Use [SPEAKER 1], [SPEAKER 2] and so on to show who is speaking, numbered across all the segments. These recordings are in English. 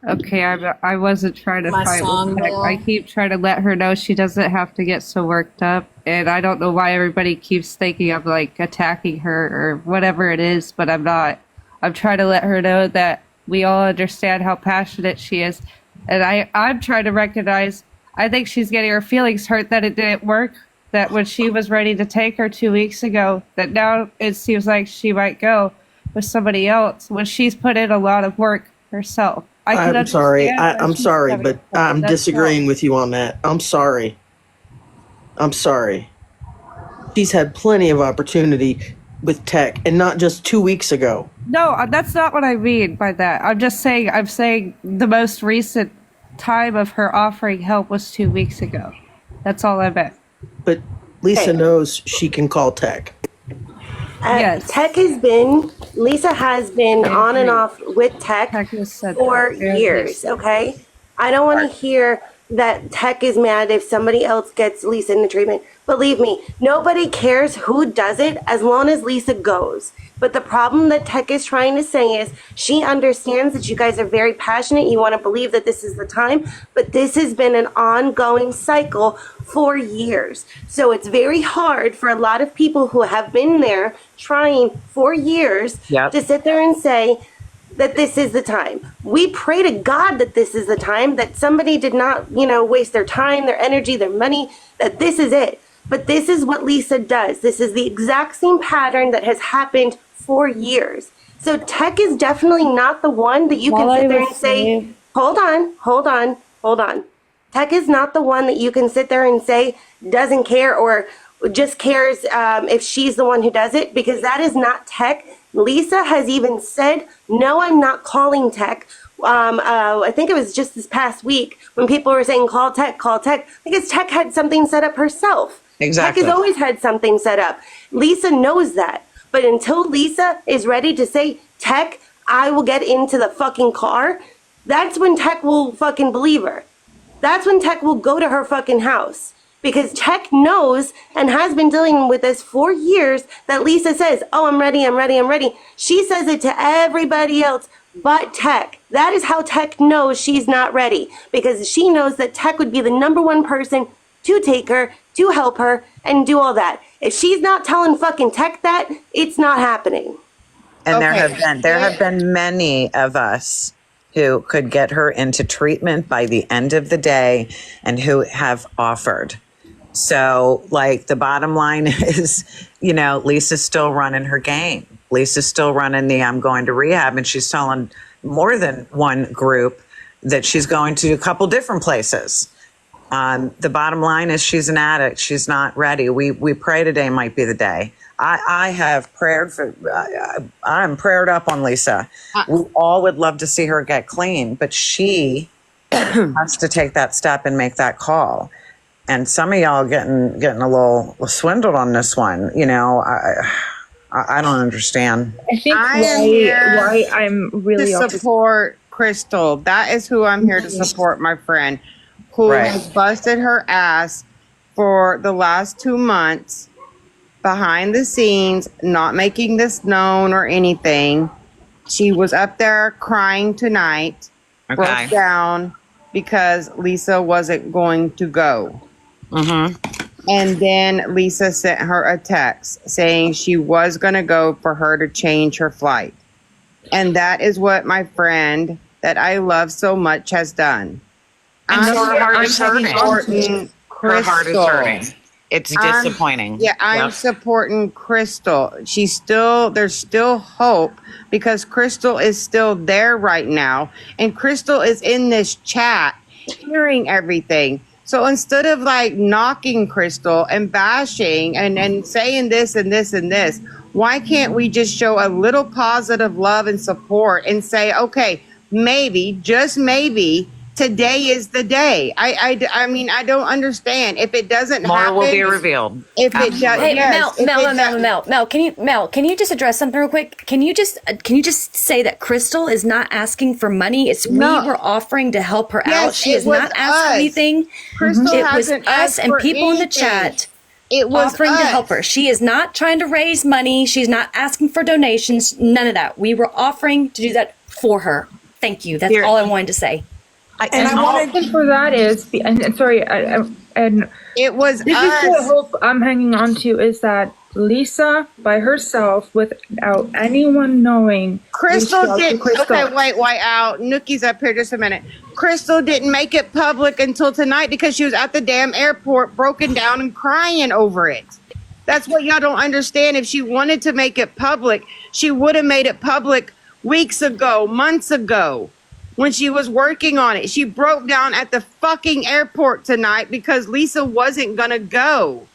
[SPEAKER 1] Okay, I wasn't trying to
[SPEAKER 2] My
[SPEAKER 1] fight with
[SPEAKER 2] song
[SPEAKER 1] Tech. I
[SPEAKER 2] will.
[SPEAKER 1] keep trying to let her know she doesn't have to get so worked up, and I don't know why everybody keeps thinking I'm like attacking her or whatever it is, but I'm not. I'm trying to let her know that we all understand how passionate she is, and I'm trying to recognize. I think she's getting her feelings hurt that it didn't work. That when she was ready to take her 2 weeks ago, that now it seems like she might go with somebody else when she's put in a lot of work herself. I can
[SPEAKER 3] I'm sorry.
[SPEAKER 1] understand why
[SPEAKER 3] I'm
[SPEAKER 1] she's
[SPEAKER 3] sorry,
[SPEAKER 1] having
[SPEAKER 3] but
[SPEAKER 1] trouble.
[SPEAKER 3] I'm
[SPEAKER 1] That's all.
[SPEAKER 3] disagreeing with you on that. I'm sorry. I'm sorry. She's had plenty of opportunity with Tech, and not just 2 weeks ago.
[SPEAKER 1] No, that's not what I mean by that. I'm saying the most recent time of her offering help was 2 weeks ago. That's all I meant.
[SPEAKER 3] But Lisa
[SPEAKER 4] Okay.
[SPEAKER 3] knows she can call Tech.
[SPEAKER 1] Yes,
[SPEAKER 4] Lisa has been
[SPEAKER 1] I
[SPEAKER 4] on and
[SPEAKER 1] agree.
[SPEAKER 4] off with Tech
[SPEAKER 1] Tech has said that,
[SPEAKER 4] for
[SPEAKER 1] and
[SPEAKER 4] years,
[SPEAKER 1] Lisa.
[SPEAKER 4] okay? I don't want to hear that Tech is mad if somebody else gets Lisa into treatment. Believe me, nobody cares who does it as long as Lisa goes. But the problem that Tech is trying to say is she understands that you guys are very passionate. You want to believe that this is the time, but this has been an ongoing cycle for years. So it's very hard for a lot of people who have been there trying for years
[SPEAKER 5] Yep.
[SPEAKER 4] to sit there and say, that this is the time. We pray to God that this is the time, that somebody did not, waste their time, their energy, their money, that this is it. But this is what Lisa does. This is the exact same pattern that has happened for years. So Tech is definitely not the one that you can
[SPEAKER 1] All I
[SPEAKER 4] sit there
[SPEAKER 1] was
[SPEAKER 4] and say,
[SPEAKER 1] saying,
[SPEAKER 4] hold on, hold on, hold on. Tech is not the one that you can sit there and say doesn't care or just cares if she's the one who does it, because that is not Tech. Lisa has even said, no, I'm not calling Tech. I think it was just this past week when people were saying, call Tech, because Tech had something set up herself. Tech has
[SPEAKER 5] Exactly.
[SPEAKER 4] always had something set up. Lisa knows that. But until Lisa is ready to say, Tech, I will get into the fucking car, that's when Tech will fucking believe her. That's when Tech will go to her fucking house. Because Tech knows and has been dealing with this for years that Lisa says, oh, I'm ready, I'm ready, I'm ready. She says it to everybody else but Tech. That is how Tech knows she's not ready. Because she knows that Tech would be the number one person to take her, to help her, and do all that. If she's not telling fucking Tech that, it's not happening.
[SPEAKER 5] And
[SPEAKER 6] Okay.
[SPEAKER 5] there have been many of us who could get her into treatment by the end of the day and who have offered. So, like, the bottom line is, Lisa's still running her game. Lisa's still running the I'm going to rehab, and she's telling more than one group that she's going to a couple different places. The bottom line is she's an addict. She's not ready. We pray today might be the day. I have prayed for, I'm prayed up on Lisa. We all would love to see her get clean, but she has to take that step and make that call. And some of y'all getting a little swindled on this one. I don't understand.
[SPEAKER 7] I think
[SPEAKER 6] I'm here
[SPEAKER 7] why I'm
[SPEAKER 6] to
[SPEAKER 7] really
[SPEAKER 6] support Crystal. That is who I'm here to support, my friend, who
[SPEAKER 5] Right.
[SPEAKER 6] has busted her ass for the last 2 months behind the scenes, not making this known or anything. She was up there crying tonight,
[SPEAKER 5] Okay.
[SPEAKER 6] broke down because Lisa wasn't going to go.
[SPEAKER 5] Mm-hmm.
[SPEAKER 6] And then Lisa sent her a text saying she was going to go for her to change her flight. And that is what my friend that I love so much has done.
[SPEAKER 5] And so her heart
[SPEAKER 6] I'm
[SPEAKER 5] is hurting.
[SPEAKER 6] supporting
[SPEAKER 5] Her heart is
[SPEAKER 6] Crystal.
[SPEAKER 5] hurting. It's
[SPEAKER 6] I'm-
[SPEAKER 5] disappointing.
[SPEAKER 6] I'm
[SPEAKER 5] Yep.
[SPEAKER 6] supporting Crystal. There's still hope because Crystal is still there right now. And Crystal is in this chat hearing everything. So instead of like knocking Crystal and bashing and saying this and this and this, why can't we just show a little positive love and support and say, okay, maybe, just maybe, today is the day. I mean, I don't understand. If it doesn't
[SPEAKER 5] More
[SPEAKER 6] happen,
[SPEAKER 5] will be revealed.
[SPEAKER 6] if it does,
[SPEAKER 2] Hey,
[SPEAKER 6] yes, if it does-
[SPEAKER 2] Mel, can you just address something real quick? Can you just say that Crystal is not asking for money? It's
[SPEAKER 6] No.
[SPEAKER 2] we were offering to help her
[SPEAKER 6] Yes,
[SPEAKER 2] out. She
[SPEAKER 6] it
[SPEAKER 2] has
[SPEAKER 6] was
[SPEAKER 2] not asked for
[SPEAKER 6] us.
[SPEAKER 2] anything.
[SPEAKER 6] Crystal
[SPEAKER 2] It was
[SPEAKER 6] hasn't
[SPEAKER 2] us
[SPEAKER 6] asked
[SPEAKER 2] and
[SPEAKER 6] for
[SPEAKER 2] people in the
[SPEAKER 6] anything.
[SPEAKER 2] chat
[SPEAKER 6] It was
[SPEAKER 2] offering to
[SPEAKER 6] us.
[SPEAKER 2] help her. She is not trying to raise money. She's not asking for donations. None of that. We were offering to do that for her. Thank you. That's
[SPEAKER 5] Here.
[SPEAKER 2] all I wanted to say.
[SPEAKER 7] And I wanted
[SPEAKER 8] For that is and sorry, and
[SPEAKER 6] It was
[SPEAKER 8] this is the
[SPEAKER 6] us.
[SPEAKER 8] hope I'm hanging on to is that Lisa by herself, without anyone knowing,
[SPEAKER 6] Crystal
[SPEAKER 8] reached out to
[SPEAKER 6] didn't.
[SPEAKER 8] Crystal.
[SPEAKER 6] Okay, wait out. Nookie's up here just a minute. Crystal didn't make it public until tonight because she was at the damn airport, broken down and crying over it. That's what y'all don't understand. If she wanted to make it public, she would have made it public weeks ago, months ago, when she was working on it. She broke down at the fucking airport tonight because Lisa wasn't gonna go.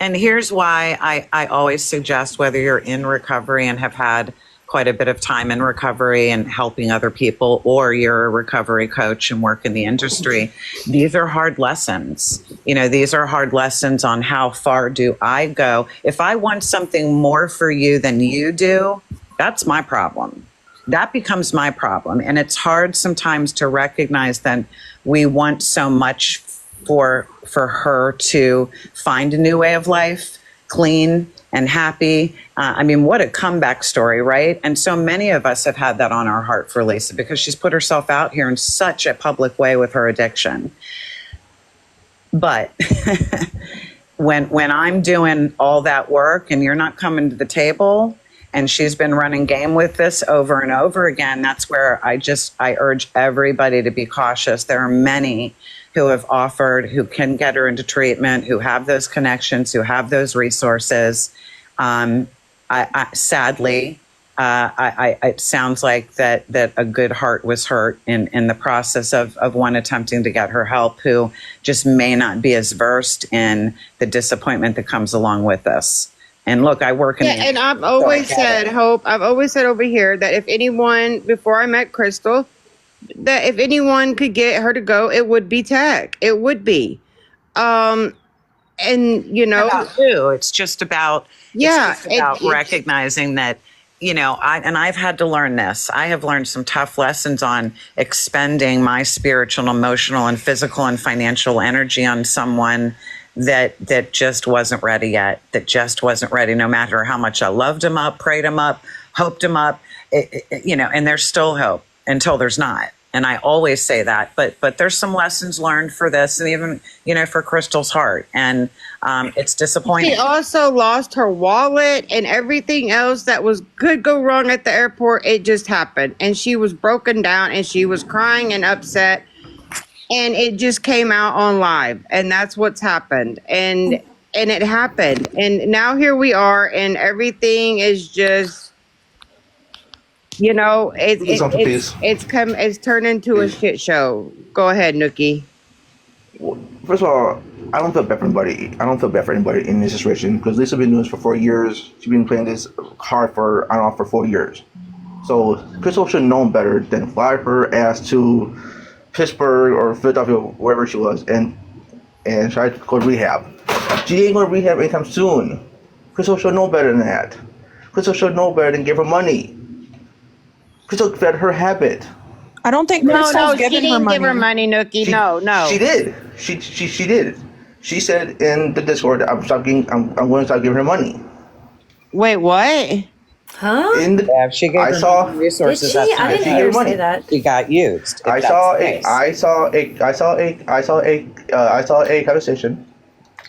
[SPEAKER 5] And here's why I always suggest, whether you're in recovery and have had quite a bit of time in recovery and helping other people, or you're a recovery coach and work in the industry, these are hard lessons. You know, these are hard lessons on how far do I go. If I want something more for you than you do, that's my problem. That becomes my problem. And it's hard sometimes to recognize that we want so much for her to find a new way of life, clean and happy. I mean, what a comeback story, right? And so many of us have had that on our heart for Lisa because she's put herself out here in such a public way with her addiction. But when I'm doing all that work and you're not coming to the table, and she's been running game with this over and over again, that's where I urge everybody to be cautious. There are many who have offered, who can get her into treatment, who have those connections, who have those resources. Sadly, it sounds like that a good heart was hurt in the process of one attempting to get her help, who just may not be as versed in the disappointment that comes along with this. And look, I work in the
[SPEAKER 6] And I've always said, Hope, I've always said over here that if anyone, before I met Crystal, that if anyone could get her to go, it would be Tech. It would be. And you know,
[SPEAKER 5] too. It's just about
[SPEAKER 6] Yeah,
[SPEAKER 5] it's just about recognizing that, you know, I've had to learn this. I have learned some tough lessons on expending my spiritual, emotional, and physical and financial energy on someone that just wasn't ready yet, that just wasn't ready, no matter how much I loved him up, prayed him up, hoped him up, you know, and there's still hope until there's not. And I always say that, but there's some lessons learned for this, and even, you know, for Crystal's heart. And it's disappointing.
[SPEAKER 6] she also lost her wallet and everything else that could go wrong at the airport. It just happened. And she was broken down and she was crying and upset. And it just came out on live, and that's what's happened. And it happened, and now here we are, and everything is just, you know, it's turned into a shit show. Go ahead, Nookie.
[SPEAKER 9] First of all, I don't feel bad for anybody. I don't feel bad for anybody in this situation because Lisa's been doing this for 4 years. She's been playing this hard for 4 years. So Crystal should have known better than fly her ass to Pittsburgh or Philadelphia, wherever she was, and try to go to rehab. She ain't going to rehab anytime soon. Crystal should know better than that. Crystal should know better than give her money. Crystal fed her habit.
[SPEAKER 7] I don't think Crystal's giving
[SPEAKER 6] she
[SPEAKER 7] her
[SPEAKER 6] didn't
[SPEAKER 7] money.
[SPEAKER 6] give her money, Nookie. No.
[SPEAKER 9] She did. She did. She said in the Discord, I'm going to stop giving her money.
[SPEAKER 6] Wait, what?
[SPEAKER 2] Huh?
[SPEAKER 9] In the,
[SPEAKER 5] Yeah, if she gave
[SPEAKER 9] I
[SPEAKER 5] her
[SPEAKER 9] saw.
[SPEAKER 5] resources.
[SPEAKER 2] Did she? I didn't hear her say that.
[SPEAKER 5] She got used.
[SPEAKER 9] I saw a conversation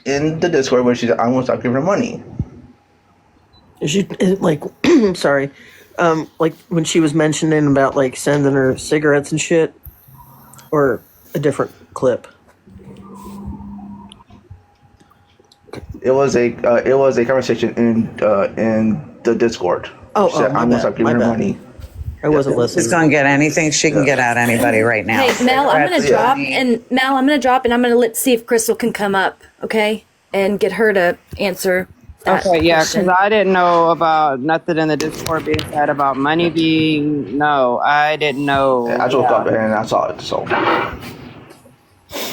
[SPEAKER 9] in the Discord where she said, "I'm gonna stop giving her money."
[SPEAKER 3] She like, sorry, like when she was mentioning about like sending her cigarettes and shit, or a different clip.
[SPEAKER 9] It was a conversation in the Discord.
[SPEAKER 3] Oh,
[SPEAKER 9] She said,
[SPEAKER 3] my
[SPEAKER 9] I'm gonna
[SPEAKER 3] bad,
[SPEAKER 9] stop giving
[SPEAKER 3] my
[SPEAKER 9] her
[SPEAKER 3] bad.
[SPEAKER 9] money.
[SPEAKER 3] I wasn't
[SPEAKER 5] She's
[SPEAKER 3] listening.
[SPEAKER 5] gonna get anything she can get out of anybody right now.
[SPEAKER 2] Hey, Mel, I'm gonna drop, and I'm gonna see if Crystal can come up, okay, and get her to answer that
[SPEAKER 6] Okay, yeah, because
[SPEAKER 2] question.
[SPEAKER 6] I didn't know about nothing in the Discord being said about money being. No, I didn't know.
[SPEAKER 9] I just woke up and I saw it. So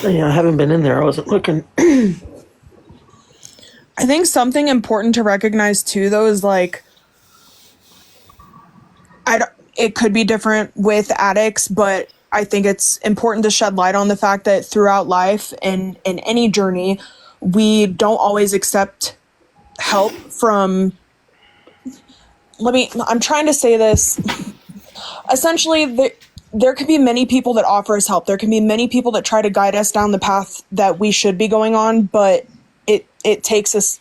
[SPEAKER 3] Yeah, I haven't been in there. I wasn't looking.
[SPEAKER 7] I think something important to recognize too, though, is like, it could be different with addicts, but I think it's important to shed light on the fact that throughout life and in any journey, we don't always accept help from. I'm trying to say this. Essentially, there can be many people that offer us help. There can be many people that try to guide us down the path that we should be going on, but it takes us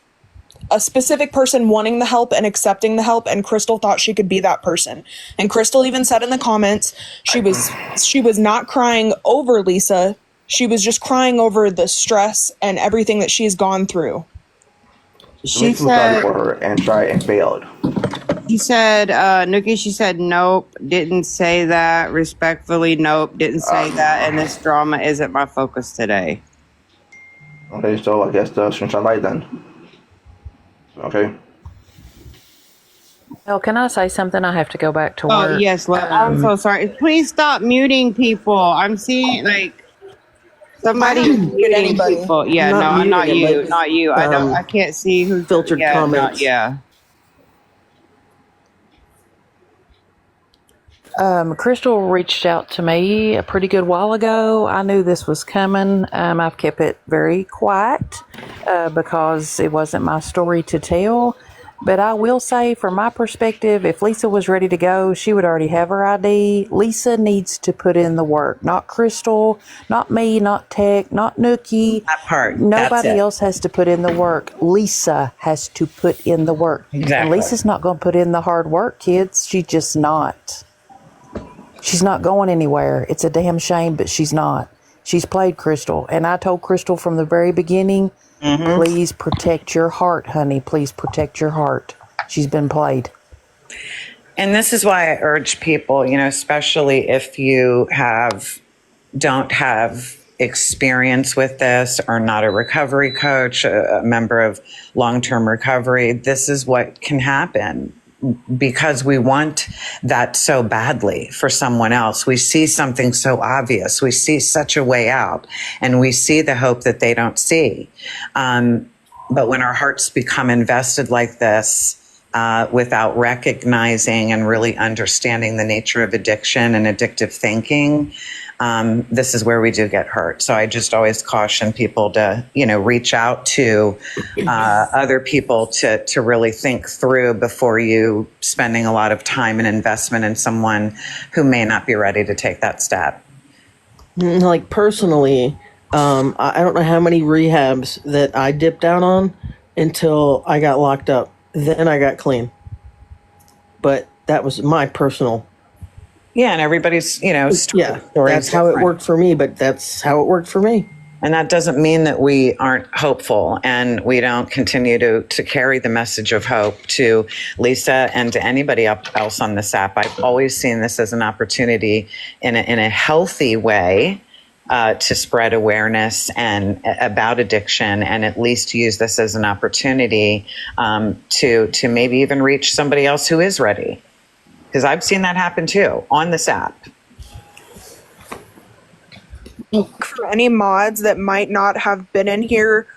[SPEAKER 7] a specific person wanting the help and accepting the help, and Crystal thought she could be that person. And Crystal even said in the comments she was not crying over Lisa. She was just crying over the stress and everything that she's gone through.
[SPEAKER 6] She
[SPEAKER 9] Lisa was sorry
[SPEAKER 6] said,
[SPEAKER 9] for her and tried and failed.
[SPEAKER 6] she said, Nuki, she said, nope, didn't say that. Respectfully, nope, didn't say that. And this drama isn't my focus today.
[SPEAKER 9] Okay, so I guess the screenshot light then. Okay.
[SPEAKER 10] Well, can I say something? I have to go back to
[SPEAKER 6] Oh,
[SPEAKER 10] work.
[SPEAKER 6] yes, love. I'm so sorry. Please stop muting people. I'm seeing, like, somebody muting
[SPEAKER 7] anybody.
[SPEAKER 6] people. Yeah,
[SPEAKER 3] I'm
[SPEAKER 6] no,
[SPEAKER 3] not
[SPEAKER 6] I'm not
[SPEAKER 3] muting it,
[SPEAKER 6] you.
[SPEAKER 3] but,
[SPEAKER 6] Not you. I can't see who
[SPEAKER 3] filtered comments.
[SPEAKER 6] Yeah.
[SPEAKER 10] Crystal reached out to me a pretty good while ago. I knew this was coming. I've kept it very quiet because it wasn't my story to tell. But I will say, from my perspective, if Lisa was ready to go, she would already have her ID. Lisa needs to put in the work. Not Crystal, not me, not Tech, not Nookie.
[SPEAKER 5] That part.
[SPEAKER 10] Nobody
[SPEAKER 5] That's it.
[SPEAKER 10] else has to put in the work. Lisa has to put in the work. And
[SPEAKER 5] Exactly.
[SPEAKER 10] Lisa's not going to put in the hard work, kids. She's just not. She's not going anywhere. It's a damn shame, but she's not. She's played Crystal. And I told Crystal from the very beginning, please protect your heart, honey. Please protect your heart. She's been played.
[SPEAKER 5] And this is why I urge people, you know, especially if you don't have experience with this or not a recovery coach, a member of long-term recovery, this is what can happen because we want that so badly for someone else. We see something so obvious. We see such a way out and we see the hope that they don't see. But when our hearts become invested like this, without recognizing and really understanding the nature of addiction and addictive thinking, this is where we do get hurt. So I just always caution people to, you know, reach out to other people to really think through before you spending a lot of time and investment in someone who may not be ready to take that step.
[SPEAKER 3] Like personally, I don't know how many rehabs that I dipped out on until I got locked up. Then I got clean. But that was my personal.
[SPEAKER 5] Yeah, and everybody's, you know, story
[SPEAKER 3] that's
[SPEAKER 5] is
[SPEAKER 3] how it
[SPEAKER 5] different.
[SPEAKER 3] worked for me, but that's how it worked for me.
[SPEAKER 5] And that doesn't mean that we aren't hopeful and we don't continue to carry the message of hope to Lisa and to anybody else on this app. I've always seen this as an opportunity in a healthy way to spread awareness and about addiction, and at least use this as an opportunity to maybe even reach somebody else who is ready. Because I've seen that happen too on this app.
[SPEAKER 7] For any mods that might not have been in here,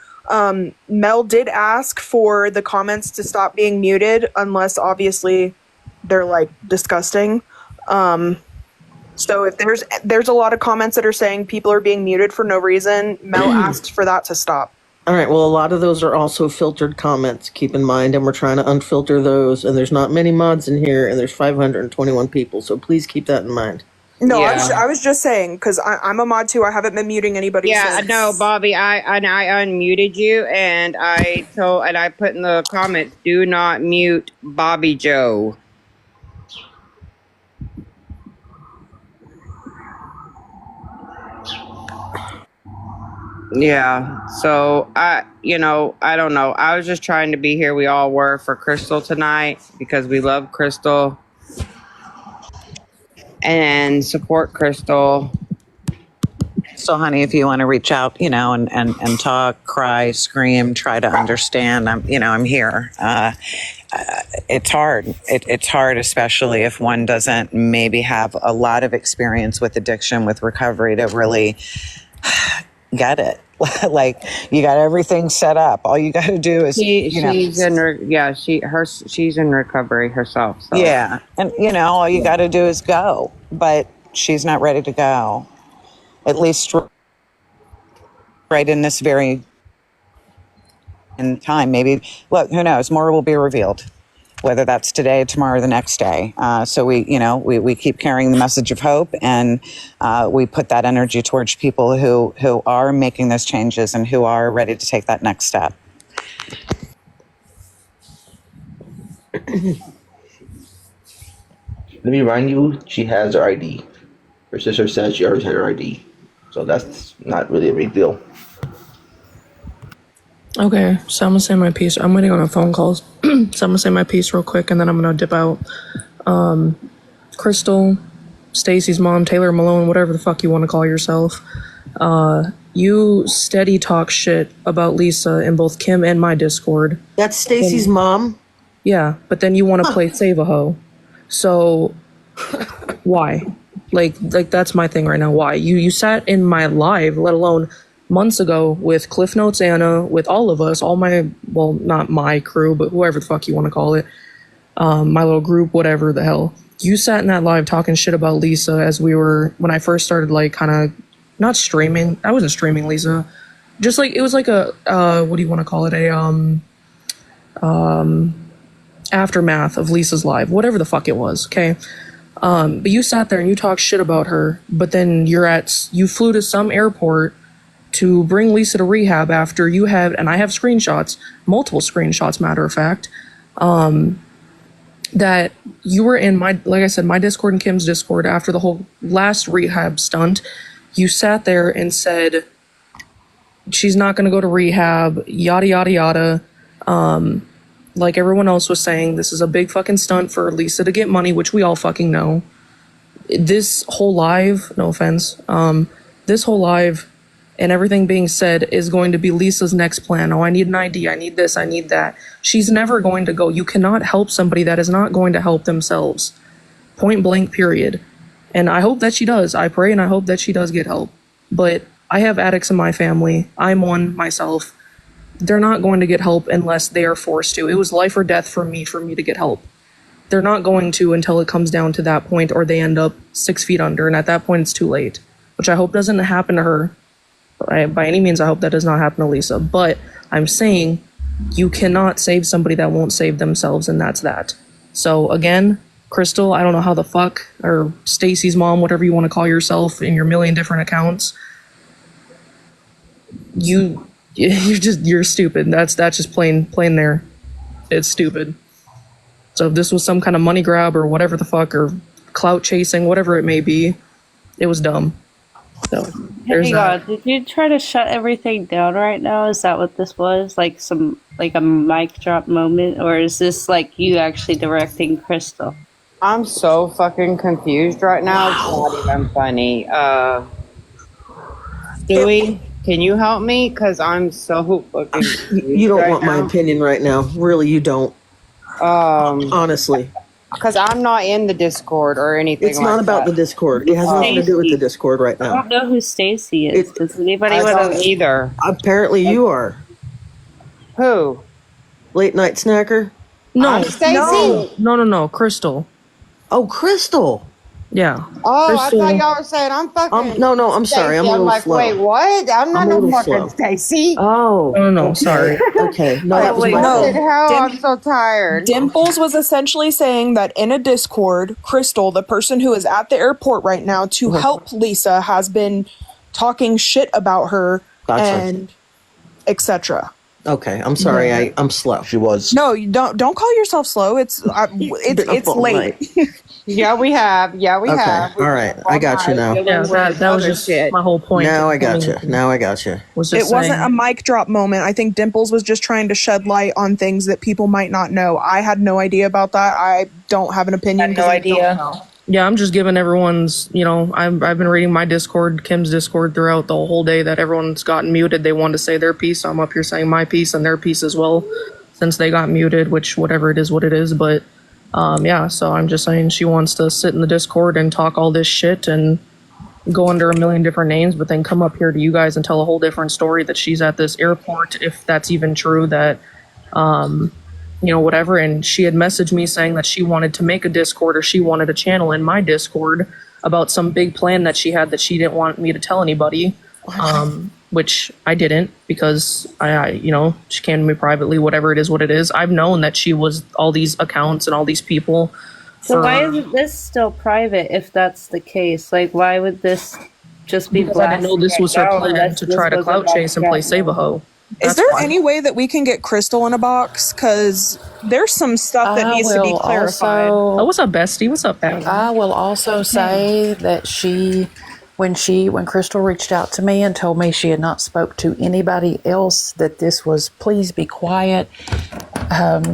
[SPEAKER 7] Mel did ask for the comments to stop being muted unless obviously they're like disgusting. So if there's a lot of comments that are saying people are being muted for no reason, Mel asked for that to stop.
[SPEAKER 3] All right, well, a lot of those are also filtered comments, keep in mind, and we're trying to unfilter those, and there's not many mods in here, and there's 521 people, so please keep that in mind.
[SPEAKER 7] No,
[SPEAKER 6] Yeah.
[SPEAKER 7] I was just saying, because I'm a mod too. I haven't been muting anybody
[SPEAKER 6] Yeah,
[SPEAKER 7] since.
[SPEAKER 6] no, Bobby, I unmuted you and I put in the comments, do not mute Bobby Joe. Yeah, so I don't know. I was just trying to be here. We all were for Crystal tonight because we love Crystal and support Crystal.
[SPEAKER 5] So, honey, if you want to reach out, you know, and talk, cry, scream, try to understand, I'm here. It's hard. It's hard, especially if one doesn't maybe have a lot of experience with addiction, with recovery, to really get it. Like, you got everything set up. All you got to do is,
[SPEAKER 6] She's in recovery herself. So.
[SPEAKER 5] yeah, and all you got to do is go. But she's not ready to go. At least right in this very in time. Maybe, look, who knows? More will be revealed. whether that's today, tomorrow, or the next day. So we keep carrying the message of hope, and we put that energy towards people who are making those changes and who are ready to take that next step.
[SPEAKER 9] Let me remind you, she has her ID. Her sister says she already had her ID. So that's not really a big deal.
[SPEAKER 11] Okay, so I'm gonna say my piece. I'm waiting on a phone calls. So I'm gonna say my piece real quick and then I'm gonna dip out. Crystal, Stacy's mom, Taylor Malone, whatever the fuck you want to call yourself. You steady talk shit about Lisa in both Kim and my Discord.
[SPEAKER 3] That's Stacy's mom.
[SPEAKER 11] Yeah, but then you want to play Save a Ho. So why? Like that's my thing right now. Why? You sat in my live, let alone months ago, with Cliff Notes Anna, with all of us, all my, well, not my crew, but whoever the fuck you want to call it, my little group, whatever the hell. You sat in that live talking shit about Lisa as we were, when I first started, like, kind of, not streaming. I wasn't streaming Lisa. Just like, it was like a, what do you want to call it? Aftermath of Lisa's live, whatever the fuck it was, okay? But you sat there and you talked shit about her, but then you flew to some airport to bring Lisa to rehab after you had, and I have screenshots, multiple screenshots, matter of fact, that you were in my, like I said, my Discord and Kim's Discord after the whole last rehab stunt. You sat there and said, she's not going to go to rehab, yada, yada, yada. Like everyone else was saying, this is a big fucking stunt for Lisa to get money, which we all fucking know. This whole live, no offense, this whole live and everything being said is going to be Lisa's next plan. Oh, I need an ID. I need this. I need that. She's never going to go. You cannot help somebody that is not going to help themselves. Point blank, period. And I hope that she does. I pray and I hope that she does get help. But I have addicts in my family. I'm one myself. They're not going to get help unless they are forced to. It was life or death for me to get help. They're not going to until it comes down to that point or they end up 6 feet under. And at that point, it's too late, which I hope doesn't happen to her. By any means, I hope that does not happen to Lisa. But I'm saying you cannot save somebody that won't save themselves, and that's that. So again, Crystal, I don't know how the fuck, or Stacy's mom, whatever you want to call yourself in your million different accounts, you're stupid. That's just plain there. It's stupid. So if this was some kind of money grab or whatever the fuck, or clout chasing, whatever it may be, it was dumb. So there's
[SPEAKER 1] Hang
[SPEAKER 11] that.
[SPEAKER 1] on, did you try to shut everything down right now? Is that what this was? Like a mic drop moment? Or is this like you actually directing Crystal?
[SPEAKER 6] I'm so fucking confused right now. It's not even funny. Stewie, can you help me? Because I'm so fucking confused.
[SPEAKER 3] You don't
[SPEAKER 6] right
[SPEAKER 3] want my
[SPEAKER 6] now.
[SPEAKER 3] opinion right now. Really, you don't. Honestly.
[SPEAKER 6] Because I'm not in the Discord or anything.
[SPEAKER 3] It's not about the Discord. It has nothing to do with the Discord right
[SPEAKER 1] I
[SPEAKER 3] now.
[SPEAKER 1] don't know who Stacy is. Does anybody
[SPEAKER 6] I
[SPEAKER 1] want
[SPEAKER 6] don't
[SPEAKER 1] to?
[SPEAKER 6] either.
[SPEAKER 3] Apparently you are.
[SPEAKER 6] Who?
[SPEAKER 3] Late night snacker?
[SPEAKER 11] No,
[SPEAKER 6] Stacy.
[SPEAKER 11] no, Crystal.
[SPEAKER 3] Oh, Crystal.
[SPEAKER 11] Yeah.
[SPEAKER 6] Oh,
[SPEAKER 11] Crystal.
[SPEAKER 6] I thought y'all were saying I'm fucking.
[SPEAKER 3] No, I'm sorry. I'm a little
[SPEAKER 6] like,
[SPEAKER 3] slow.
[SPEAKER 6] wait, what? I'm not
[SPEAKER 3] I'm a
[SPEAKER 6] no
[SPEAKER 3] little
[SPEAKER 6] fucking
[SPEAKER 3] slow.
[SPEAKER 6] Stacy.
[SPEAKER 3] Oh.
[SPEAKER 11] No, sorry.
[SPEAKER 3] Okay. No, that was
[SPEAKER 7] Wait,
[SPEAKER 3] my
[SPEAKER 7] no.
[SPEAKER 6] What the
[SPEAKER 3] fault.
[SPEAKER 6] hell? I'm so tired.
[SPEAKER 7] Dimples was essentially saying that in a Discord, Crystal, the person who is at the airport right now to help Lisa, has been talking shit about her
[SPEAKER 3] Gotcha.
[SPEAKER 7] and etc.
[SPEAKER 3] Okay, I'm sorry. I'm slow.
[SPEAKER 9] She was.
[SPEAKER 7] No, you don't call yourself slow. It's
[SPEAKER 3] Been up all
[SPEAKER 7] late.
[SPEAKER 3] night.
[SPEAKER 6] Yeah, we have. Yeah, we
[SPEAKER 3] Okay,
[SPEAKER 6] have.
[SPEAKER 3] all right. I got you now.
[SPEAKER 11] Yeah, that was just my whole point.
[SPEAKER 3] Now I got you. Now I got you.
[SPEAKER 11] Was
[SPEAKER 7] It
[SPEAKER 11] just
[SPEAKER 7] wasn't
[SPEAKER 11] saying,
[SPEAKER 7] a mic drop moment. I think Dimples was just trying to shed light on things that people might not know. I had no idea about that. I don't have an opinion.
[SPEAKER 8] no idea.
[SPEAKER 11] Yeah, I'm just giving everyone's, I've been reading my Discord, Kim's Discord throughout the whole day that everyone's gotten muted. They wanted to say their piece, so I'm up here saying my piece and their piece as well, since they got muted, which whatever it is, what it is. But yeah, so I'm just saying she wants to sit in the Discord and talk all this shit and go under a million different names, but then come up here to you guys and tell a whole different story that she's at this airport, if that's even true, that whatever. And she had messaged me saying that she wanted to make a Discord, or she wanted a channel in my Discord about some big plan that she had that she didn't want me to tell anybody. which I didn't because she came to me privately, whatever it is, what it is. I've known that she was all these accounts and all these people.
[SPEAKER 1] So why isn't this still private if that's the case? Like, why would this just be
[SPEAKER 11] Because I didn't know this was her plan to try to clout chase and play Save-A-Ho.
[SPEAKER 7] Is there any way that we can get Crystal in a box? Because there's some stuff that needs to be clarified.
[SPEAKER 11] Oh, what's up, bestie? What's up, Pat?
[SPEAKER 10] I will also say that when Crystal reached out to me and told me she had not spoke to anybody else, that this was please be quiet.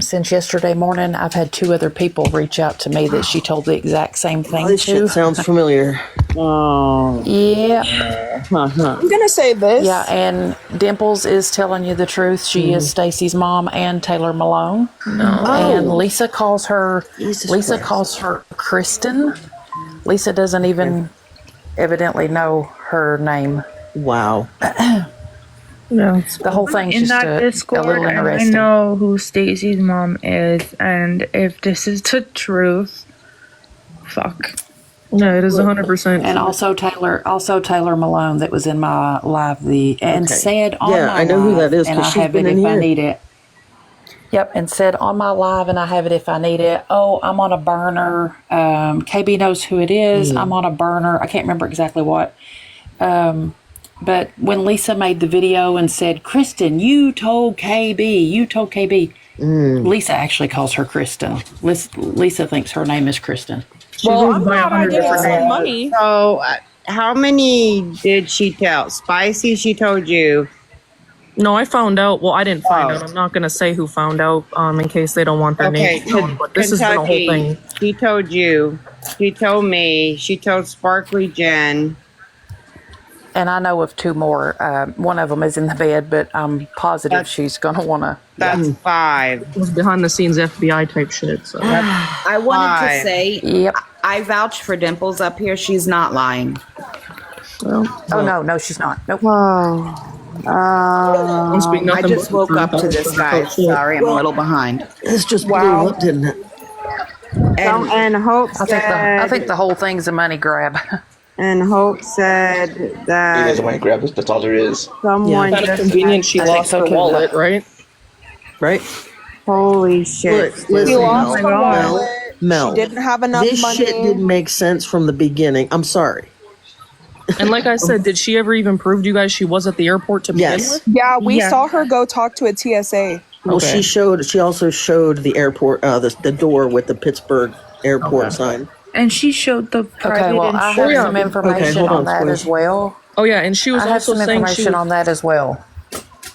[SPEAKER 10] Since yesterday morning, I've had 2 other people reach out to me that she told the exact same thing
[SPEAKER 3] This shit
[SPEAKER 10] to.
[SPEAKER 3] sounds familiar.
[SPEAKER 5] Oh.
[SPEAKER 10] Yeah.
[SPEAKER 7] I'm gonna say this.
[SPEAKER 10] Yeah, and Dimples is telling you the truth. She is Stacy's mom and Taylor Malone.
[SPEAKER 11] No.
[SPEAKER 10] And Lisa calls her
[SPEAKER 3] Jesus Christ.
[SPEAKER 10] calls her Kristen. Lisa doesn't even evidently know her name.
[SPEAKER 3] Wow.
[SPEAKER 8] No.
[SPEAKER 10] The whole thing's
[SPEAKER 8] In
[SPEAKER 10] just
[SPEAKER 8] that
[SPEAKER 10] a
[SPEAKER 8] Discord,
[SPEAKER 10] little
[SPEAKER 8] and I
[SPEAKER 10] interesting.
[SPEAKER 8] know who Stacy's mom is, and if this is the truth, fuck.
[SPEAKER 11] No, it is 100%.
[SPEAKER 10] And also Taylor Malone that was in my live said on
[SPEAKER 3] Yeah,
[SPEAKER 10] my
[SPEAKER 3] I know who
[SPEAKER 10] live,
[SPEAKER 3] that is,
[SPEAKER 10] and
[SPEAKER 3] 'cause
[SPEAKER 10] I
[SPEAKER 3] she's
[SPEAKER 10] have
[SPEAKER 3] been
[SPEAKER 10] it
[SPEAKER 3] in
[SPEAKER 10] if I
[SPEAKER 3] here.
[SPEAKER 10] need it. Yep, and said on my live, and I have it if I need it. Oh, I'm on a burner. KB knows who it is. I'm on a burner. I can't remember exactly what. But when Lisa made the video and said, Kristen, you told KB. Lisa actually calls her Kristen. Lisa thinks her name is Kristen.
[SPEAKER 7] Well, I'm glad I didn't send money.
[SPEAKER 6] So, how many did she tell? Spicy, she told you.
[SPEAKER 11] No, I found out. Well, I didn't find
[SPEAKER 6] Oh.
[SPEAKER 11] out. I'm not gonna say who found out, in case they don't want their
[SPEAKER 6] Okay,
[SPEAKER 11] names known. But this has been a whole
[SPEAKER 6] Kentucky,
[SPEAKER 11] thing.
[SPEAKER 6] she told you. She told me. She told Sparkly Jen.
[SPEAKER 10] And I know of 2 more. One of them is in the bed, but I'm positive
[SPEAKER 6] That's-
[SPEAKER 10] she's going to want to.
[SPEAKER 6] That's 5.
[SPEAKER 11] It was behind the scenes FBI type shit. So
[SPEAKER 12] I wanted to
[SPEAKER 6] 5.
[SPEAKER 12] say,
[SPEAKER 10] Yep.
[SPEAKER 12] I vouch for Dimples up here. She's not lying.
[SPEAKER 10] Oh, no, she's not. Nope.
[SPEAKER 11] don't speak
[SPEAKER 12] I
[SPEAKER 11] nothing
[SPEAKER 12] just
[SPEAKER 11] but
[SPEAKER 12] woke
[SPEAKER 11] the
[SPEAKER 12] up
[SPEAKER 11] truth.
[SPEAKER 12] to this, guys. Sorry, I'm a little behind.
[SPEAKER 3] This just blew up, didn't it?
[SPEAKER 6] And Hope
[SPEAKER 10] I
[SPEAKER 6] said.
[SPEAKER 10] think the whole thing's a money grab.
[SPEAKER 6] And Hope said
[SPEAKER 9] It is
[SPEAKER 6] that
[SPEAKER 9] a money grab. That's all there is.
[SPEAKER 6] someone
[SPEAKER 11] Kind of
[SPEAKER 6] just.
[SPEAKER 11] convenient. She
[SPEAKER 10] I think
[SPEAKER 11] lost
[SPEAKER 10] so
[SPEAKER 11] her
[SPEAKER 10] too.
[SPEAKER 11] wallet, right?
[SPEAKER 3] Right?
[SPEAKER 6] Holy shit.
[SPEAKER 3] Listen,
[SPEAKER 7] She lost her
[SPEAKER 3] Mel,
[SPEAKER 7] wallet.
[SPEAKER 3] Mel,
[SPEAKER 7] She didn't have enough
[SPEAKER 3] this
[SPEAKER 7] money.
[SPEAKER 3] shit didn't make sense from the beginning. I'm sorry.
[SPEAKER 11] And like I said, did she ever even prove to you guys she was at the airport to begin
[SPEAKER 3] Yes.
[SPEAKER 11] with?
[SPEAKER 7] Yeah, we
[SPEAKER 8] Yeah.
[SPEAKER 7] saw her go talk to a TSA.
[SPEAKER 3] Well,
[SPEAKER 11] Okay.
[SPEAKER 3] she also showed the airport, the door with the Pittsburgh airport sign.
[SPEAKER 8] And she showed the private
[SPEAKER 10] Okay, well, I have
[SPEAKER 8] insurance.
[SPEAKER 10] some information
[SPEAKER 3] hold
[SPEAKER 10] on
[SPEAKER 3] on,
[SPEAKER 10] that
[SPEAKER 3] please.
[SPEAKER 10] as well.
[SPEAKER 11] Oh yeah, and she was
[SPEAKER 10] I have
[SPEAKER 11] also
[SPEAKER 10] some
[SPEAKER 11] saying
[SPEAKER 10] information on that as well.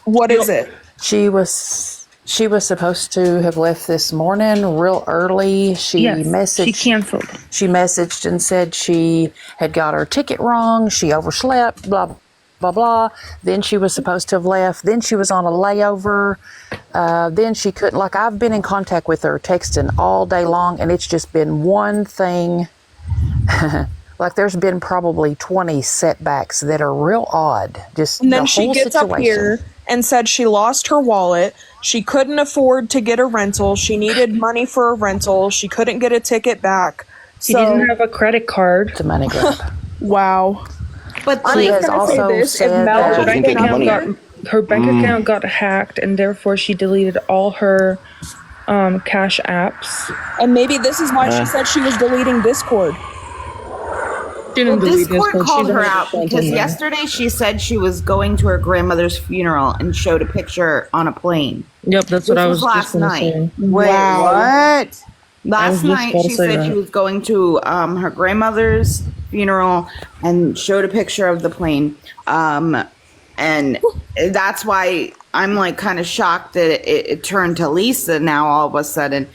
[SPEAKER 7] What is it?
[SPEAKER 10] She was supposed to have left this morning real early. She
[SPEAKER 8] Yes,
[SPEAKER 10] messaged.
[SPEAKER 8] she canceled.
[SPEAKER 10] She messaged and said she had got her ticket wrong. She overslept. Blah blah blah. Then she was supposed to have left. Then she was on a layover. Then she couldn't. Like, I've been in contact with her, texting all day long, and it's just been one thing. Like, there's been probably 20 setbacks that are real odd. Just
[SPEAKER 7] And then
[SPEAKER 10] the
[SPEAKER 7] she
[SPEAKER 10] whole
[SPEAKER 7] gets
[SPEAKER 10] situation.
[SPEAKER 7] up here and said she lost her wallet. She couldn't afford to get a rental. She needed money for a rental. She couldn't get a ticket back.
[SPEAKER 8] She
[SPEAKER 7] So,
[SPEAKER 8] didn't have a credit card.
[SPEAKER 10] It's a money grab.
[SPEAKER 7] wow.
[SPEAKER 12] But
[SPEAKER 10] She has
[SPEAKER 8] gonna say
[SPEAKER 10] also
[SPEAKER 8] this, if
[SPEAKER 10] said
[SPEAKER 8] Mel's
[SPEAKER 9] So
[SPEAKER 10] that
[SPEAKER 9] she
[SPEAKER 8] bank
[SPEAKER 9] can take
[SPEAKER 8] account
[SPEAKER 9] money.
[SPEAKER 8] her bank account got hacked, and therefore she deleted all her cash apps.
[SPEAKER 7] And maybe this is why she said she was deleting Discord.
[SPEAKER 11] She didn't delete
[SPEAKER 12] Discord
[SPEAKER 11] Discord.
[SPEAKER 12] called
[SPEAKER 11] She's
[SPEAKER 12] her out
[SPEAKER 11] 100%
[SPEAKER 12] because
[SPEAKER 11] in there.
[SPEAKER 12] yesterday she said she was going to her grandmother's funeral and showed a picture on a plane.
[SPEAKER 11] Yep, that's
[SPEAKER 12] This
[SPEAKER 11] what I
[SPEAKER 12] was
[SPEAKER 11] was
[SPEAKER 12] last
[SPEAKER 11] just gonna
[SPEAKER 12] night.
[SPEAKER 11] say.
[SPEAKER 6] Wait,
[SPEAKER 7] Wow.
[SPEAKER 6] what?
[SPEAKER 12] Last
[SPEAKER 11] just
[SPEAKER 12] night
[SPEAKER 11] about to
[SPEAKER 12] she
[SPEAKER 11] say
[SPEAKER 12] said
[SPEAKER 11] that.
[SPEAKER 12] she was going to her grandmother's funeral and showed a picture of the plane. And that's why I'm like kind of shocked that it turned to Lisa now all of a sudden.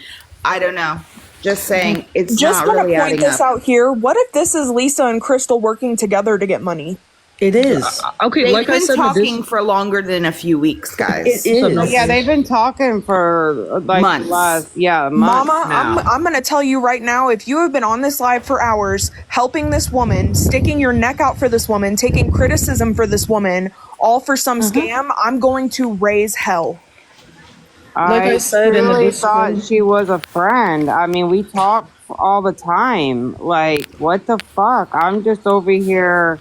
[SPEAKER 12] I don't know. Just saying, it's
[SPEAKER 7] Just
[SPEAKER 12] not
[SPEAKER 7] want
[SPEAKER 12] really
[SPEAKER 7] to point
[SPEAKER 12] adding
[SPEAKER 7] this
[SPEAKER 12] up.
[SPEAKER 7] out here. What if this is Lisa and Crystal working together to get money?
[SPEAKER 3] It is.
[SPEAKER 11] Okay,
[SPEAKER 12] They've
[SPEAKER 11] like I
[SPEAKER 12] been
[SPEAKER 11] said,
[SPEAKER 12] talking for longer than a few weeks, guys.
[SPEAKER 3] It is.
[SPEAKER 6] Yeah, they've been talking for like
[SPEAKER 12] Months.
[SPEAKER 6] months now.
[SPEAKER 7] Mama, I'm going to tell you right now, if you have been on this live for hours, helping this woman, sticking your neck out for this woman, taking criticism for this woman, all for some scam, I'm going to raise hell.
[SPEAKER 11] Like I said in the
[SPEAKER 6] really
[SPEAKER 11] Discord-
[SPEAKER 6] thought she was a friend. I mean, we talk all the time. Like, what the fuck? I'm just over here.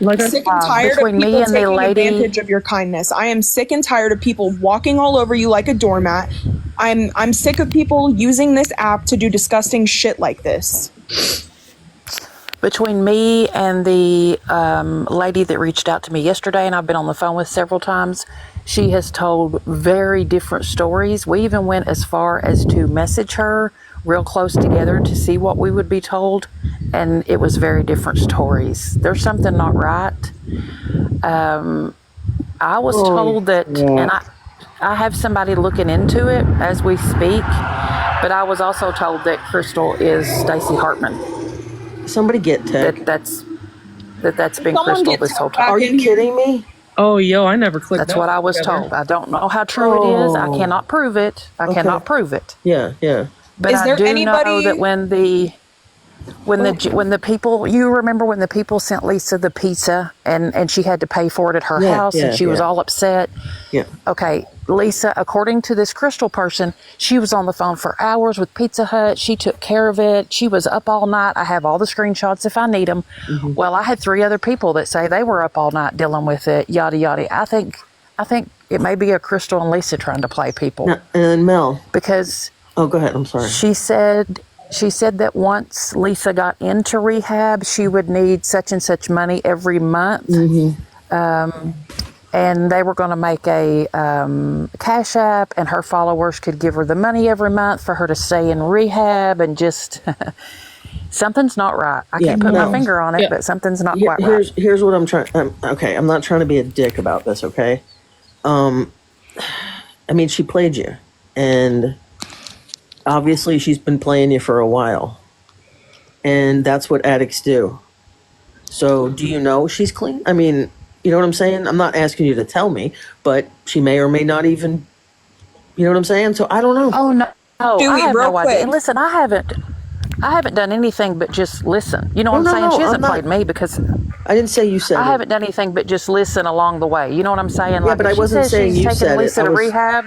[SPEAKER 11] Like
[SPEAKER 7] Sick and tired of
[SPEAKER 10] between me
[SPEAKER 7] people
[SPEAKER 10] and the
[SPEAKER 7] taking
[SPEAKER 10] lady-
[SPEAKER 7] advantage of your kindness. I am sick and tired of people walking all over you like a doormat. I'm sick of people using this app to do disgusting shit like this.
[SPEAKER 10] Between me and the lady that reached out to me yesterday, and I've been on the phone with several times, she has told very different stories. We even went as far as to message her real close together to see what we would be told, and it was very different stories. There's something not right. I was told that, and I have somebody looking into it as we speak, but I was also told that Crystal is Stacey Hartman.
[SPEAKER 3] Somebody get Tech.
[SPEAKER 10] That's been
[SPEAKER 7] Someone
[SPEAKER 10] Crystal
[SPEAKER 7] get
[SPEAKER 10] this whole
[SPEAKER 7] Tech
[SPEAKER 10] time.
[SPEAKER 3] Are you kidding me?
[SPEAKER 11] Oh, yo, I never clicked
[SPEAKER 10] That's
[SPEAKER 11] that
[SPEAKER 10] what I was
[SPEAKER 11] together.
[SPEAKER 10] told. I don't know how true it is. I
[SPEAKER 3] Oh.
[SPEAKER 10] cannot prove it. I
[SPEAKER 3] Okay.
[SPEAKER 10] cannot prove it.
[SPEAKER 3] Yeah, yeah.
[SPEAKER 10] But
[SPEAKER 7] Is
[SPEAKER 10] I
[SPEAKER 7] there
[SPEAKER 10] do know
[SPEAKER 7] anybody-
[SPEAKER 10] that when the people, you remember when the people sent Lisa the pizza and she had to pay for it at her
[SPEAKER 3] Yeah,
[SPEAKER 10] house
[SPEAKER 3] yeah,
[SPEAKER 10] and she was
[SPEAKER 3] yeah.
[SPEAKER 10] all upset.
[SPEAKER 3] Yeah.
[SPEAKER 10] Okay, Lisa, according to this Crystal person, she was on the phone for hours with Pizza Hut. She took care of it. She was up all night. I have all the screenshots if I need them.
[SPEAKER 3] Mm-hmm.
[SPEAKER 10] Well, I had 3 other people that say they were up all night dealing with it, yada, yada. I think it may be a Crystal and Lisa trying to play people
[SPEAKER 3] Now, and Mel.
[SPEAKER 10] because
[SPEAKER 3] Oh, go ahead. I'm sorry.
[SPEAKER 10] she said that once Lisa got into rehab, she would need such and such money every month. And they were going to make a Cash App, and her followers could give her the money every month for her to stay in rehab, and just something's not right. I
[SPEAKER 3] Yeah,
[SPEAKER 10] can't put
[SPEAKER 3] no.
[SPEAKER 10] my finger on it,
[SPEAKER 11] Yeah.
[SPEAKER 10] but something's not
[SPEAKER 3] Here-
[SPEAKER 10] quite right.
[SPEAKER 3] here's what I'm trying. Okay, I'm not trying to be a dick about this. Okay, I mean, she played you, and obviously she's been playing you for a while, and that's what addicts do. So, do you know she's clean? I mean, you know what I'm saying? I'm not asking you to tell me, but she may or may not even. You know what I'm saying? So I don't know.
[SPEAKER 10] Oh no,
[SPEAKER 7] Dewey,
[SPEAKER 10] I have
[SPEAKER 7] real
[SPEAKER 10] no idea.
[SPEAKER 7] quick.
[SPEAKER 10] And listen, I haven't done anything but just listen. You know what
[SPEAKER 3] No,
[SPEAKER 10] I'm saying?
[SPEAKER 3] no,
[SPEAKER 10] She
[SPEAKER 3] I'm
[SPEAKER 10] hasn't
[SPEAKER 3] not-
[SPEAKER 10] played me because
[SPEAKER 3] I didn't say you said
[SPEAKER 10] I
[SPEAKER 3] it.
[SPEAKER 10] haven't done anything but just listen along the way. You know what I'm saying?
[SPEAKER 3] Yeah, but
[SPEAKER 10] if
[SPEAKER 3] I
[SPEAKER 10] she
[SPEAKER 3] wasn't
[SPEAKER 10] says
[SPEAKER 3] saying
[SPEAKER 10] she's
[SPEAKER 3] you
[SPEAKER 10] taking
[SPEAKER 3] said it.
[SPEAKER 10] Lisa
[SPEAKER 3] I
[SPEAKER 10] to
[SPEAKER 3] was-
[SPEAKER 10] rehab.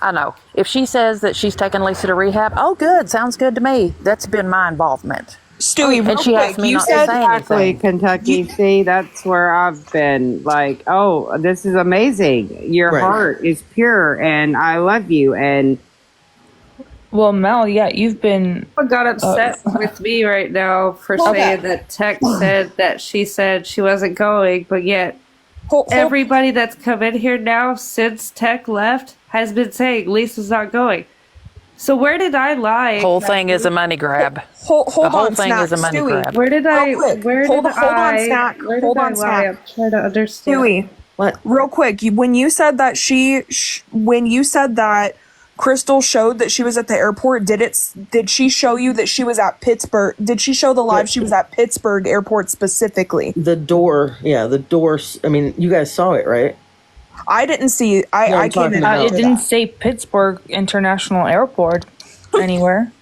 [SPEAKER 10] I know. If she says that she's taking Lisa to rehab, oh, good, sounds good to me. That's been my involvement.
[SPEAKER 7] Stewie, real
[SPEAKER 10] And she
[SPEAKER 7] quick,
[SPEAKER 10] asked me
[SPEAKER 7] you
[SPEAKER 10] not to
[SPEAKER 7] said
[SPEAKER 10] say
[SPEAKER 6] Exactly,
[SPEAKER 10] anything.
[SPEAKER 6] Kentucky. See, that's where I've been like, oh, this is amazing. Your
[SPEAKER 3] Right.
[SPEAKER 6] heart is pure, and I love you. And
[SPEAKER 8] Well, Mel, yeah, you've been.
[SPEAKER 1] Got upset with me right now for
[SPEAKER 7] Hold
[SPEAKER 1] saying
[SPEAKER 7] on.
[SPEAKER 1] that Tech said that she said she wasn't going, but yet
[SPEAKER 7] hold-
[SPEAKER 1] everybody that's come in here now since Tech left has been saying Lisa's not going. So where did I lie?
[SPEAKER 10] Whole thing is a money grab.
[SPEAKER 7] hold
[SPEAKER 10] The whole
[SPEAKER 7] on,
[SPEAKER 10] thing
[SPEAKER 7] Snack.
[SPEAKER 10] is a money
[SPEAKER 7] Stewie,
[SPEAKER 10] grab.
[SPEAKER 1] Where did I?
[SPEAKER 7] Real quick.
[SPEAKER 1] Where
[SPEAKER 7] Hold
[SPEAKER 1] did
[SPEAKER 7] on,
[SPEAKER 1] I?
[SPEAKER 7] Snack.
[SPEAKER 1] Where did
[SPEAKER 7] Hold
[SPEAKER 1] I
[SPEAKER 7] on,
[SPEAKER 1] lie?
[SPEAKER 7] Snack.
[SPEAKER 1] I'm trying to understand.
[SPEAKER 7] Stewie,
[SPEAKER 3] What?
[SPEAKER 7] real quick, when you said that when you said that Crystal showed that she was at the airport, did she show you that she was at Pittsburgh? Did she show the live she was at Pittsburgh airport specifically?
[SPEAKER 3] The door. Yeah, the door. I mean, you guys saw it, right?
[SPEAKER 7] I didn't see.
[SPEAKER 3] Yeah,
[SPEAKER 7] I
[SPEAKER 3] I'm
[SPEAKER 7] came
[SPEAKER 3] talking
[SPEAKER 7] in.
[SPEAKER 3] about-
[SPEAKER 8] It
[SPEAKER 7] after
[SPEAKER 8] didn't
[SPEAKER 7] that.
[SPEAKER 8] say Pittsburgh International Airport anywhere.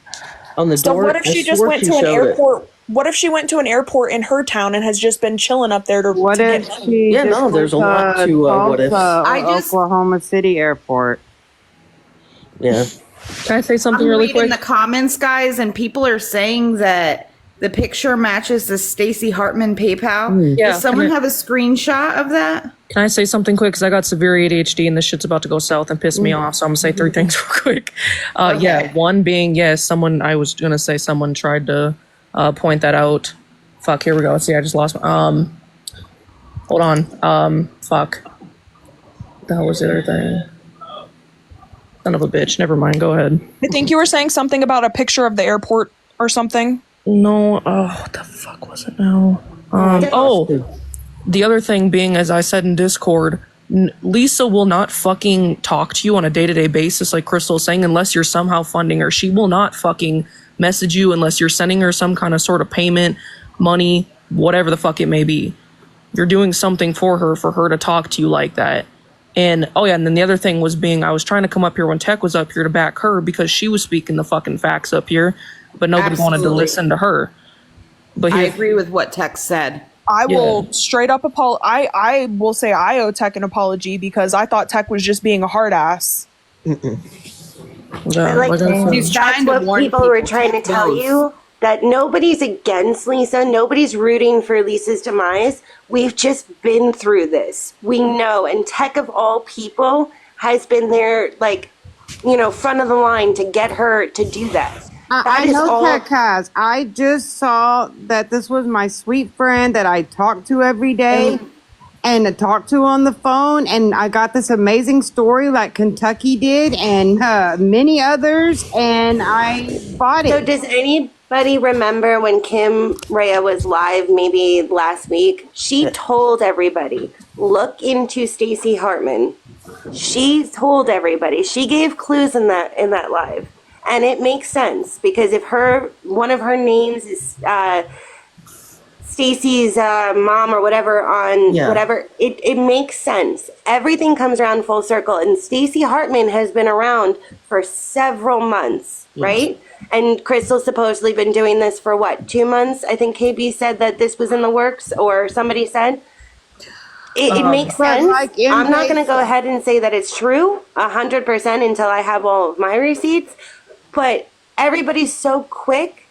[SPEAKER 3] On the
[SPEAKER 7] So
[SPEAKER 3] door.
[SPEAKER 7] what if
[SPEAKER 3] I
[SPEAKER 7] she just
[SPEAKER 3] swore
[SPEAKER 7] went
[SPEAKER 3] she
[SPEAKER 7] to an
[SPEAKER 3] showed it.
[SPEAKER 7] airport? What if she went to an airport in her town and has just been chilling up there to?
[SPEAKER 6] what
[SPEAKER 7] to
[SPEAKER 6] if
[SPEAKER 7] get-
[SPEAKER 6] she?
[SPEAKER 3] Yeah,
[SPEAKER 6] just
[SPEAKER 3] no, there's a
[SPEAKER 6] went
[SPEAKER 3] lot to, what if.
[SPEAKER 12] I just-
[SPEAKER 6] Oklahoma City Airport.
[SPEAKER 3] Yeah.
[SPEAKER 11] Can I say something
[SPEAKER 12] I'm
[SPEAKER 11] really
[SPEAKER 12] reading
[SPEAKER 11] quick?
[SPEAKER 12] the comments, guys, and people are saying that the picture matches the Stacey Hartman PayPal.
[SPEAKER 11] Yeah.
[SPEAKER 12] Does someone have a screenshot of that?
[SPEAKER 11] Can I say something quick? Because I got severe ADHD and this shit's about to go south and piss me off. So I'm gonna say 3 things real quick. Yeah, one being yes, someone tried to point that out. Fuck, here we go. See, I just lost. Hold on. Fuck. That was the other thing. Son of a bitch. Never mind. Go ahead.
[SPEAKER 7] I think you were saying something about a picture of the airport or something.
[SPEAKER 11] No. Oh, what the fuck was it now? The other thing being, as I said in Discord, Lisa will not fucking talk to you on a day-to-day basis like Crystal is saying unless you're somehow funding her. She will not fucking message you unless you're sending her some kind of sort of payment, money, whatever the fuck it may be. You're doing something for her to talk to you like that. And oh yeah, and then the other thing was being I was trying to come up here when Tech was up here to back her because she was speaking the fucking facts up here, but nobody wanted to
[SPEAKER 12] Absolutely.
[SPEAKER 11] listen to her. But
[SPEAKER 12] I
[SPEAKER 11] here,
[SPEAKER 12] agree with what Tex said.
[SPEAKER 7] I will straight up I will say I owe Tech an apology because I thought Tech was just being a hard ass.
[SPEAKER 11] yeah,
[SPEAKER 4] Like,
[SPEAKER 11] like I said.
[SPEAKER 12] He's
[SPEAKER 4] that's
[SPEAKER 12] trying to
[SPEAKER 4] what
[SPEAKER 12] warn
[SPEAKER 4] people were
[SPEAKER 12] people.
[SPEAKER 4] trying to tell
[SPEAKER 12] Knows.
[SPEAKER 4] you. that nobody's against Lisa. Nobody's rooting for Lisa's demise. We've just been through this. We know. And Tech, of all people, has been there, like, front of the line to get her to do that.
[SPEAKER 6] I know Tech has. I just saw that this was my sweet friend that I talk to every day and I talk to on the phone. And I got this amazing story like Kentucky did and many others. And I bought it.
[SPEAKER 4] So does anybody remember when Kim Rea was live maybe last week? She told everybody, look into Stacey Hartman. She told everybody. She gave clues in that live. And it makes sense because if one of her names is Stacey's mom or whatever whatever, it makes sense. Everything comes around full circle. And Stacey Hartman has been around for several months, right? And Crystal's supposedly been doing this for 2 months? I think KB said that this was in the works, or somebody said. It makes sense. I'm not going to go ahead and say that it's true 100% until I have all of my receipts. But everybody's so quick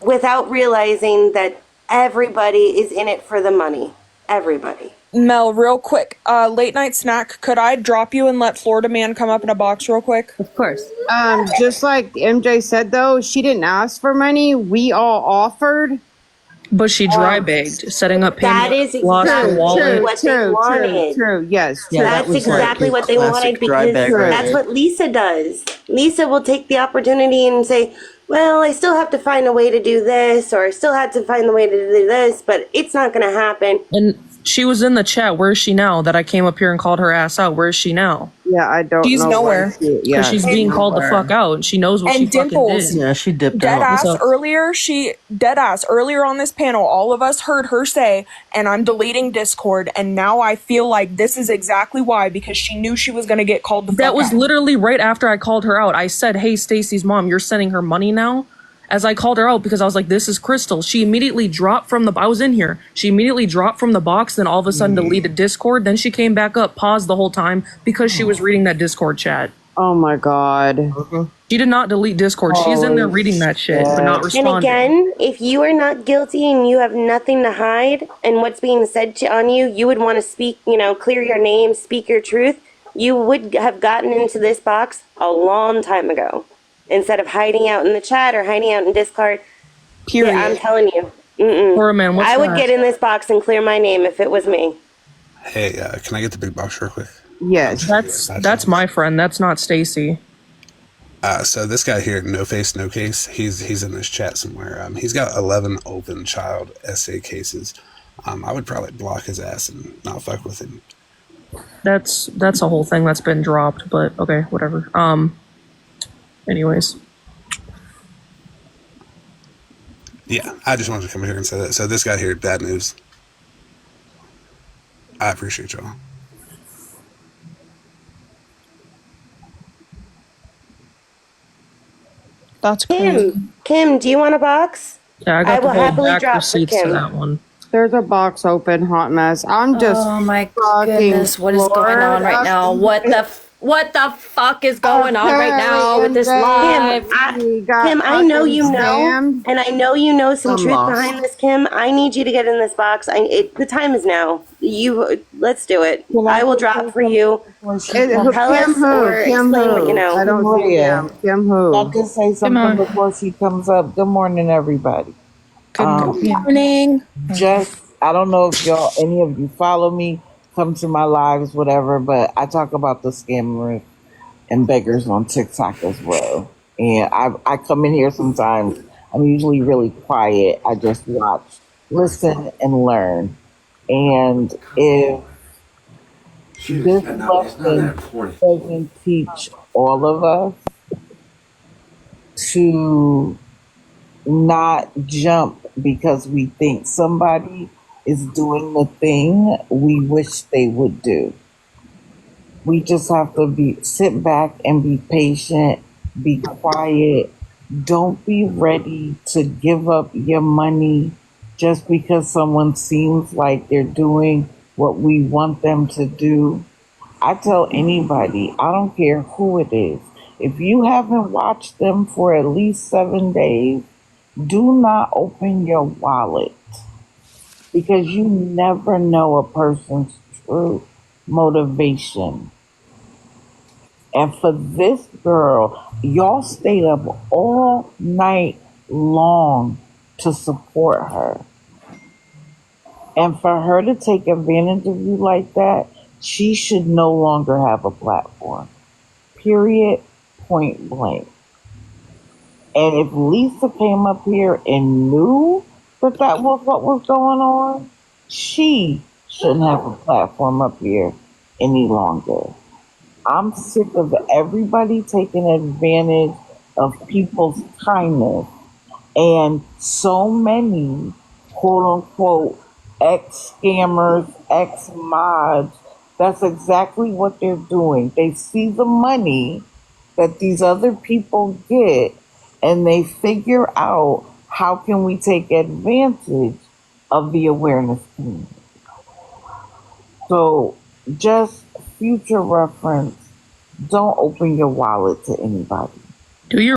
[SPEAKER 4] without realizing that everybody is in it for the money. Everybody.
[SPEAKER 7] Mel, real quick, late night snack. Could I drop you and let Florida Man come up in a box real quick?
[SPEAKER 1] Of course.
[SPEAKER 6] Just like MJ said, though, she didn't ask for money. We all offered.
[SPEAKER 11] But she dry begged, setting up
[SPEAKER 4] That
[SPEAKER 11] payment.
[SPEAKER 4] is
[SPEAKER 11] lost her
[SPEAKER 4] exactly
[SPEAKER 11] wallet.
[SPEAKER 4] what they wanted.
[SPEAKER 6] True, yes.
[SPEAKER 3] Yeah, that
[SPEAKER 4] That's
[SPEAKER 3] was like
[SPEAKER 4] exactly
[SPEAKER 3] a
[SPEAKER 4] what they
[SPEAKER 3] classic
[SPEAKER 4] wanted
[SPEAKER 3] dry
[SPEAKER 4] because
[SPEAKER 3] bag right
[SPEAKER 4] that's
[SPEAKER 3] there.
[SPEAKER 4] what Lisa does. Lisa will take the opportunity and say, well, I still have to find a way to do this, or I still have to find a way to do this, but it's not going to happen.
[SPEAKER 11] And she was in the chat. Where is she now? That I came up here and called her ass out. Where is she now?
[SPEAKER 6] Yeah, I don't
[SPEAKER 7] She's
[SPEAKER 6] know.
[SPEAKER 7] nowhere.
[SPEAKER 11] Because she's being called the fuck out. And she knows what
[SPEAKER 7] And
[SPEAKER 11] she fucking
[SPEAKER 7] Dimples.
[SPEAKER 11] did.
[SPEAKER 3] Yeah, she dipped
[SPEAKER 7] Dead
[SPEAKER 3] out.
[SPEAKER 7] ass
[SPEAKER 11] up?
[SPEAKER 7] earlier on this panel, all of us heard her say, and I'm deleting Discord, and now I feel like this is exactly why, because she knew she was gonna get called the fuck
[SPEAKER 11] That was
[SPEAKER 7] out.
[SPEAKER 11] literally right after I called her out. I said, hey, Stacy's mom, you're sending her money now? As I called her out because I was like, this is Crystal. She immediately dropped from I was in here. She immediately dropped from the box, then all of a sudden deleted Discord. Then she came back up, paused the whole time because she was reading that Discord chat.
[SPEAKER 6] Oh my God.
[SPEAKER 11] She did not delete Discord. She's in there reading that shit, but not responding.
[SPEAKER 4] And again, if you are not guilty and you have nothing to hide and what's being said on you, you would want to speak, clear your name, speak your truth. You would have gotten into this box a long time ago instead of hiding out in the chat or hiding out in Discord.
[SPEAKER 7] Period.
[SPEAKER 4] Yeah, I'm telling you.
[SPEAKER 11] Poor man, what's
[SPEAKER 4] I would
[SPEAKER 11] that?
[SPEAKER 4] get in this box and clear my name if it was me.
[SPEAKER 13] Hey, can I get the big box real quick?
[SPEAKER 6] Yes.
[SPEAKER 11] That's my friend. That's not Stacy.
[SPEAKER 13] So this guy here, No Face, No Case, he's in this chat somewhere. He's got 11 open child essay cases. I would probably block his ass and not fuck with him.
[SPEAKER 11] That's a whole thing that's been dropped, but okay, whatever. Anyways.
[SPEAKER 13] Yeah, I just wanted to come here and say that. So this guy here, bad news. I appreciate y'all.
[SPEAKER 7] That's crazy.
[SPEAKER 4] Kim, do you want a box?
[SPEAKER 11] Yeah, I got
[SPEAKER 4] I will
[SPEAKER 11] the whole
[SPEAKER 4] happily
[SPEAKER 11] back
[SPEAKER 4] drop for
[SPEAKER 11] receipts to
[SPEAKER 4] Kim.
[SPEAKER 11] that one.
[SPEAKER 6] There's a box open, hot mess. I'm just.
[SPEAKER 2] Oh my
[SPEAKER 6] fucking
[SPEAKER 2] goodness, what is going on right now? What the fuck is going on right now with this live?
[SPEAKER 4] Kim, I know you know, and I know you know some
[SPEAKER 6] I'm
[SPEAKER 4] truth
[SPEAKER 6] lost.
[SPEAKER 4] behind this, Kim. I need you to get in this box. The time is now. Let's do it. I will drop for you. Tell us or explain what you know.
[SPEAKER 6] I don't see him. Kim who?
[SPEAKER 14] I can say something before she comes up. Good morning, everybody.
[SPEAKER 7] Good morning.
[SPEAKER 14] Just, I don't know if any of you follow me, come to my lives, whatever, but I talk about the scammers and beggars on TikTok as well. And I come in here sometimes. I'm usually really quiet. I just watch, listen, and learn. And if this lesson doesn't teach all of us to not jump because we think somebody is doing the thing we wish they would do. We just have to sit back and be patient, be quiet. Don't be ready to give up your money just because someone seems like they're doing what we want them to do. I tell anybody, I don't care who it is, if you haven't watched them for at least 7 days, Do not open your wallet because you never know a person's true motivation. And for this girl, y'all stayed up all night long to support her. And for her to take advantage of you like that, she should no longer have a platform. Period. Point blank. And if Lisa came up here and knew that that was what was going on, she shouldn't have a platform up here any longer. I'm sick of everybody taking advantage of people's kindness. And so many, quote unquote, ex-scammers, ex-mods, that's exactly what they're doing. They see the money that these other people get and they figure out how can we take advantage of the awareness community. So just future reference, don't open your wallet to anybody.
[SPEAKER 11] Do your